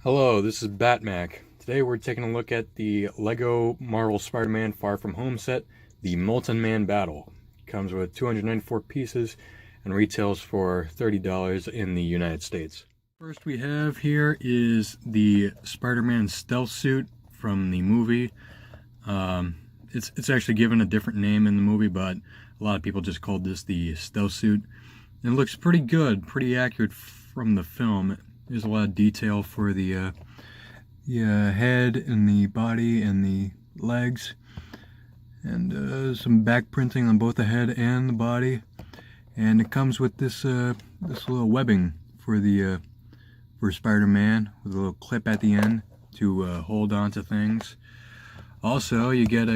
Hello, this is Batmac. Today we're taking a look at the LEGO Marvel Spider-Man Far From Home set, the Molten Man Battle. It comes with 294 pieces and retails for $30 in the United States. First we have here is the Spider-Man stealth suit from the movie. It's actually given a different name in the movie, but a lot of people just called this the stealth suit. And it looks pretty good, pretty accurate from the film. There's a lot of detail for the head and the body and the legs, and some back printing on both the head and the body. And it comes with this little webbing for the for Spider-Man with a little clip at the end to hold on to things. Also, you get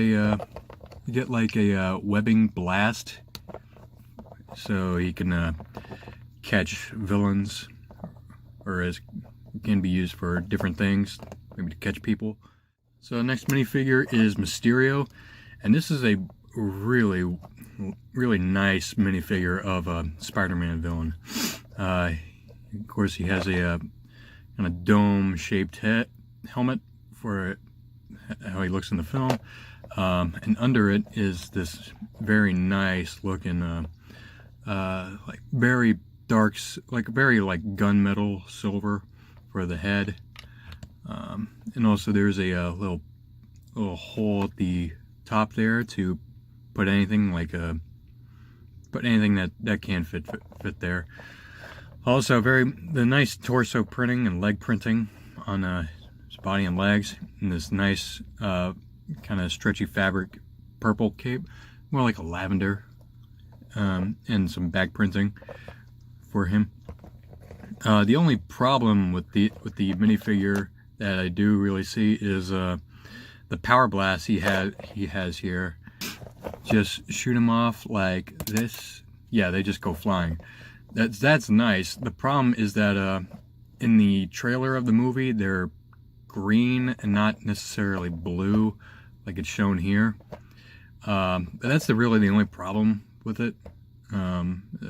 like a webbing blast, so he can catch villains, or as can be used for different things, maybe to catch people. So the next minifigure is Mysterio, and this is a really nice minifigure of a Spider-Man villain. Of course, he has a kind of dome-shaped helmet for how he looks in the film, and under it is this very nice looking, like very dark, like very like gunmetal silver for the head, and also there's a little hole at the top there to put anything like put anything that can fit there. Also, the nice torso printing and leg printing on his body and legs, and this nice kind of stretchy fabric purple cape, more like a lavender, and some back printing for him. The only problem with the minifigure that I do really see is the power blast he has here. Just shoot him off like this. Yeah, they just go flying. That's nice. The problem is that in the trailer of the movie they're green and not necessarily blue like it's shown here. But that's really the only problem with it.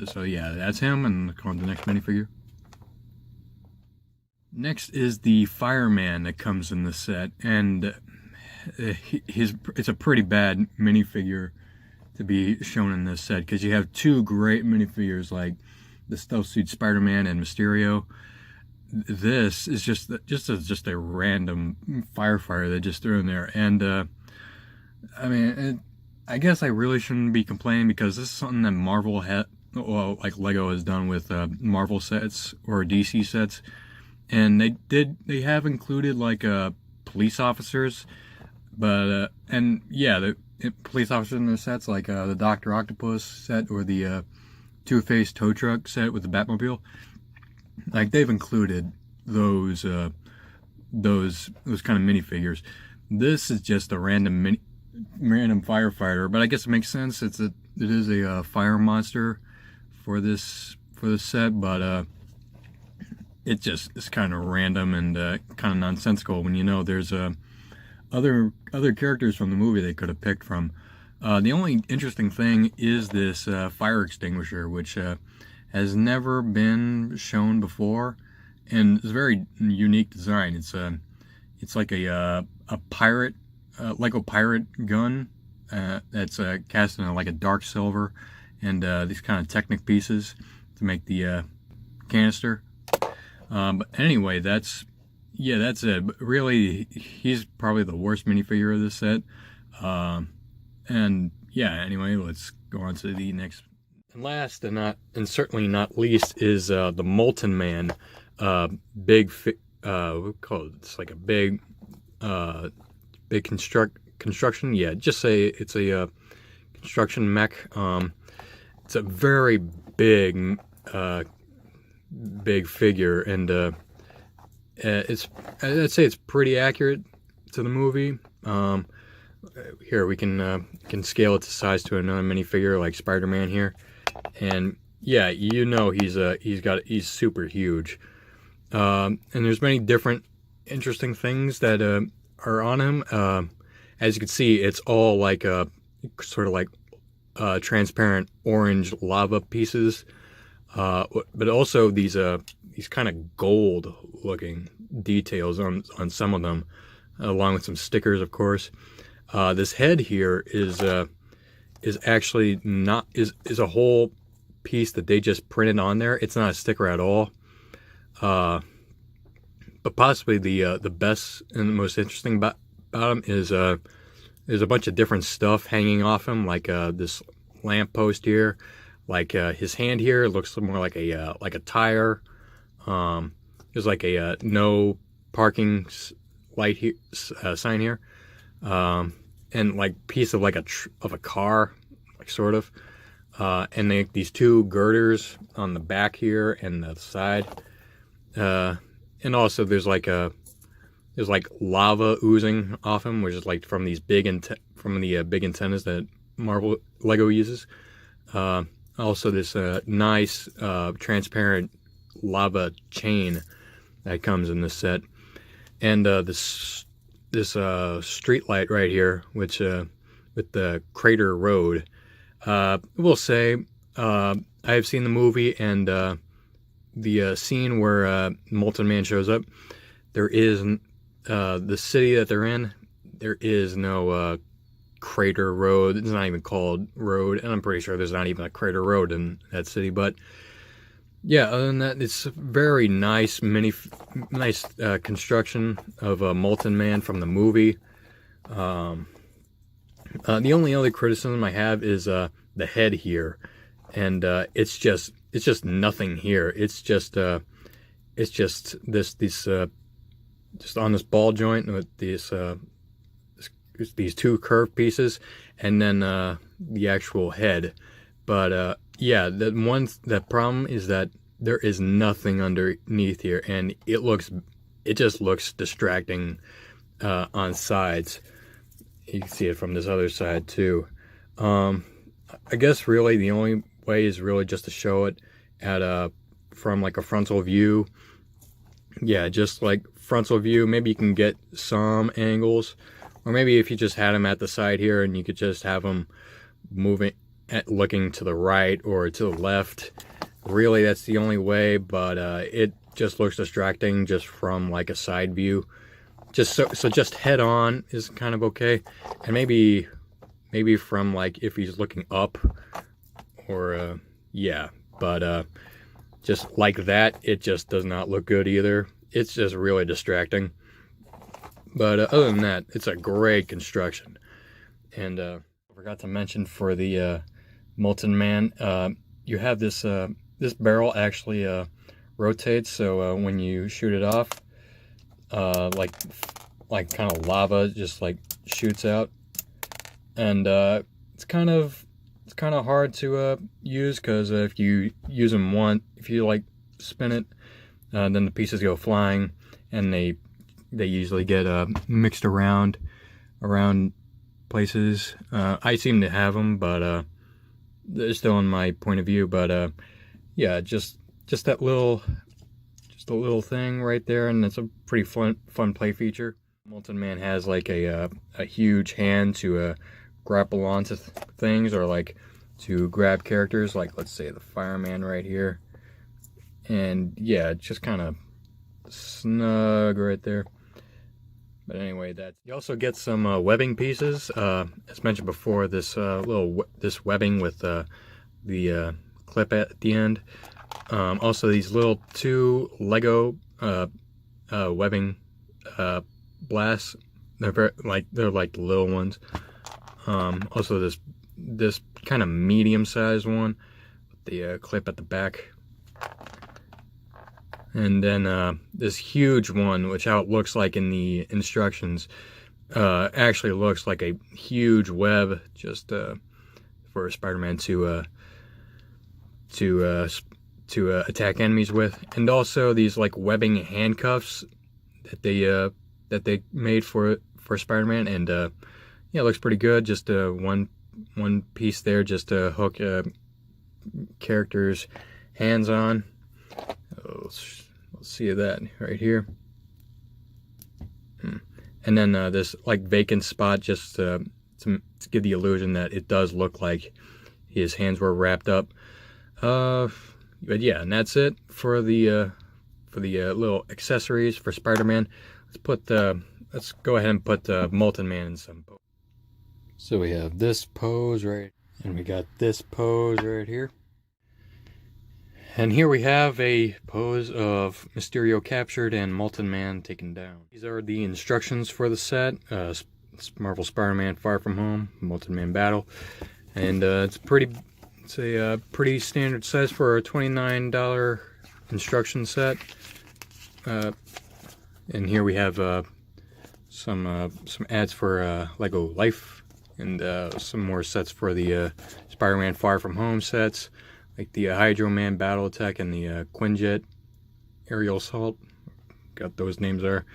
So yeah, that's him, and on the next minifigure. Next is the fireman that comes in the set, and it's a pretty bad minifigure to be shown in this set, because you have two great minifigures like the stealth suit Spider-Man and Mysterio. This is just a random firefighter they just threw in there, and I mean, I guess I really shouldn't be complaining, because this is something that Marvel like Lego has done with Marvel sets or DC sets, and they have included like police officers, but and yeah, the police officers in their sets, like the Dr. Octopus set or the Two-Face tow truck set with the Batmobile. Like, they've included those kind of minifigures. This is just a random firefighter, but I guess it makes sense. It is a fire monster for this set, but it's kind of random and kind of nonsensical when you know there's other characters from the movie they could have picked from. The only interesting thing is this fire extinguisher, which has never been shown before, and it's a very unique design. It's like a pirate. Lego pirate gun that's cast in like a dark silver, and these kind of Technic pieces to make the canister. But anyway, that's it. But really, he's probably the worst minifigure of this set. And yeah, anyway, let's go on to the next. And last and certainly not least is the Molten Man. We call it, it's like a big construction. Yeah, just say it's a construction mech. It's a very big figure, and I'd say it's pretty accurate to the movie. Here we can scale it to size to another minifigure like Spider-Man here, and yeah, you know he's super huge. And there's many different interesting things that are on him. As you can see, it's all like sort of like transparent orange lava pieces. But also these kind of gold looking details on some of them, along with some stickers, of course. This head here is actually not is a whole piece that they just printed on there. It's not a sticker at all. But possibly the best and the most interesting about him is there's a bunch of different stuff hanging off him, like this lamppost here, like his hand here looks more like a tire. There's like a no parking light here, sign here, and like piece of like a car, like sort of, and these two girders on the back here and the side. And also there's like lava oozing off him, which is like from these big big antennas that Lego uses. Also this nice transparent lava chain that comes in this set, and this street light right here, which with the Crater Road. We'll say I have seen the movie, and the scene where Molten Man shows up, there is the city that they're in, there is no Crater Road. It's not even called road, and I'm pretty sure there's not even a Crater Road in that city. But yeah, other than that, it's a very nice construction of a Molten Man from the movie. The only other criticism I have is the head here, and it's just nothing here. It's just this just on this ball joint with these two curved pieces, and then the actual head. But yeah, the problem is that there is nothing underneath here, and it just looks distracting on sides. You can see it from this other side too. I guess really the only way is really just to show it at from like a frontal view. Yeah, just like frontal view. Maybe you can get some angles, or maybe if you just had them at the side here and you could just have them moving looking to the right or to the left. Really, that's the only way, but it just looks distracting just from like a side view. Just so just head on is kind of okay, and maybe from like if he's looking up, or yeah, but just like that, it just does not look good either. It's just really distracting. But other than that, it's a great construction. And I forgot to mention for the Molten Man, you have this this barrel actually rotates, so when you shoot it off, like kind of lava just like shoots out, and it's kind of hard to use, because if you use them if you like spin it, then the pieces go flying, and they usually get mixed around places. I seem to have them, but they're still in my point of view. But yeah, just that little thing right there, and it's a pretty fun play feature. Molten Man has like a huge hand to grapple onto things, or like to grab characters, like let's say the fireman right here. And yeah, it's just kind of snug right there. But anyway, you also get some webbing pieces. As mentioned before, this this webbing with the clip at the end. Also, these little two Lego webbing blasts. They're like little ones. Also, this kind of medium-sized one with the clip at the back. And then this huge one, which how it looks like in the instructions, actually looks like a huge web, just for Spider-Man to attack enemies with. And also these like webbing handcuffs that they made for Spider-Man, and yeah, it looks pretty good. Just one piece there, just to hook characters' hands on. Let's see that right here. And then this like vacant spot, just to give the illusion that it does look like his hands were wrapped up. But yeah, and that's it for the little accessories for Spider-Man. Let's go ahead and put Molten Man in some pose. So we have this pose right, and we got this pose right here. And here we have a pose of Mysterio captured and Molten Man taken down. These are the instructions for the set. Marvel Spider-Man Far From Home, Molten Man Battle. And it's a pretty standard size for a $29 instruction set. And here we have some ads for Lego Life, and some more sets for the Spider-Man Far From Home sets, like the Hydro Man Battle Attack and the Quinjet Aerial Assault. Got those names there.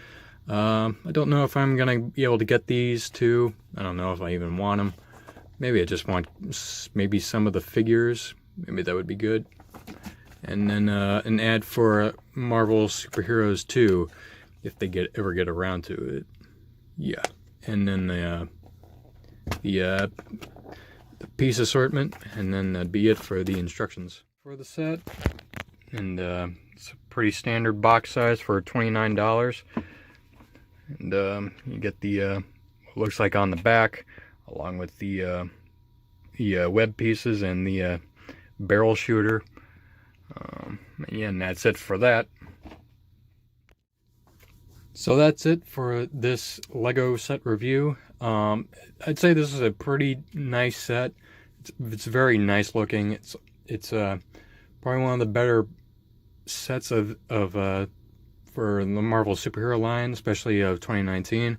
I don't know if I'm gonna be able to get these two. I don't know if I even want them. Maybe I just want maybe some of the figures. Maybe that would be good. And then an ad for Marvel Superheroes 2, if they ever get around to it. Yeah. And then the piece assortment, and then that'd be it for the instructions for the set. And it's a pretty standard box size for $29. And you get the what looks like on the back, along with the web pieces and the barrel shooter. Yeah, and that's it for that. So that's it for this Lego set review. I'd say this is a pretty nice set. It's very nice looking. It's probably one of the better sets of for the Marvel superhero line, especially of 2019.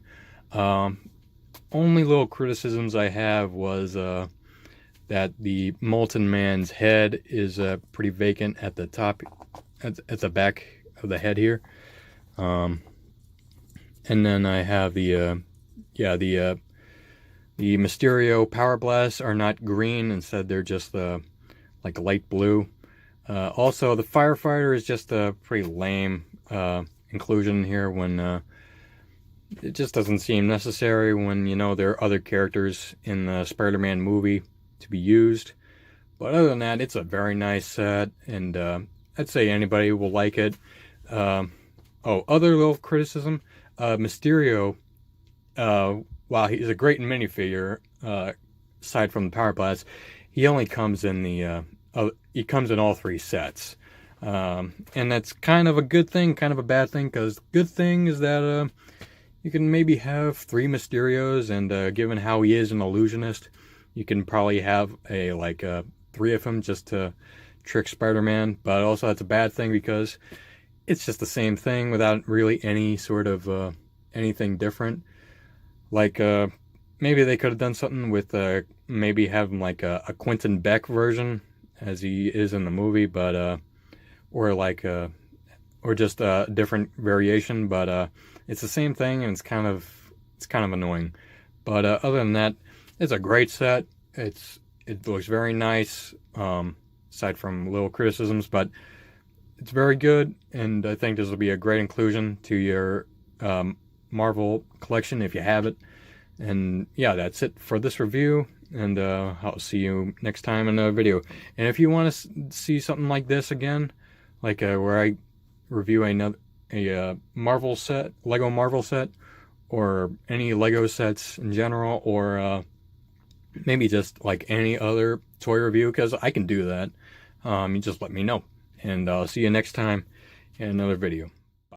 Only little criticisms I have was that the Molten Man's head is pretty vacant at the top, at the back of the head here. And then I have the Mysterio Power Blasts are not green. Instead, they're just like light blue. Also, the Firefighter is just a pretty lame inclusion here, when it just doesn't seem necessary when, you know, there are other characters in the Spider-Man movie to be used. But other than that, it's a very nice set, and I'd say anybody will like it. Other little criticism. Mysterio, while he's a great minifigure, aside from the Power Blast, he only comes in he comes in all three sets. And that's kind of a good thing, kind of a bad thing, because the good thing is that you can maybe have 3 Mysterios, and given how he is an illusionist, you can probably have 3 of them just to trick Spider-Man. But also that's a bad thing, because it's just the same thing without really any sort of anything different. Like maybe they could have done something with maybe have him like a Quentin Beck version, as he is in the movie, but or just a different variation. But it's the same thing, and it's kind of annoying. But other than that, it's a great set. It looks very nice, aside from little criticisms, but it's very good, and I think this will be a great inclusion to your Marvel collection if you have it. And yeah, that's it for this review, and I'll see you next time in a video. And if you want to see something like this again, like where I review a Marvel set, Lego Marvel set, or any Lego sets in general, or maybe just like any other toy review, because I can do that, you just let me know. And I'll see you next time in another video.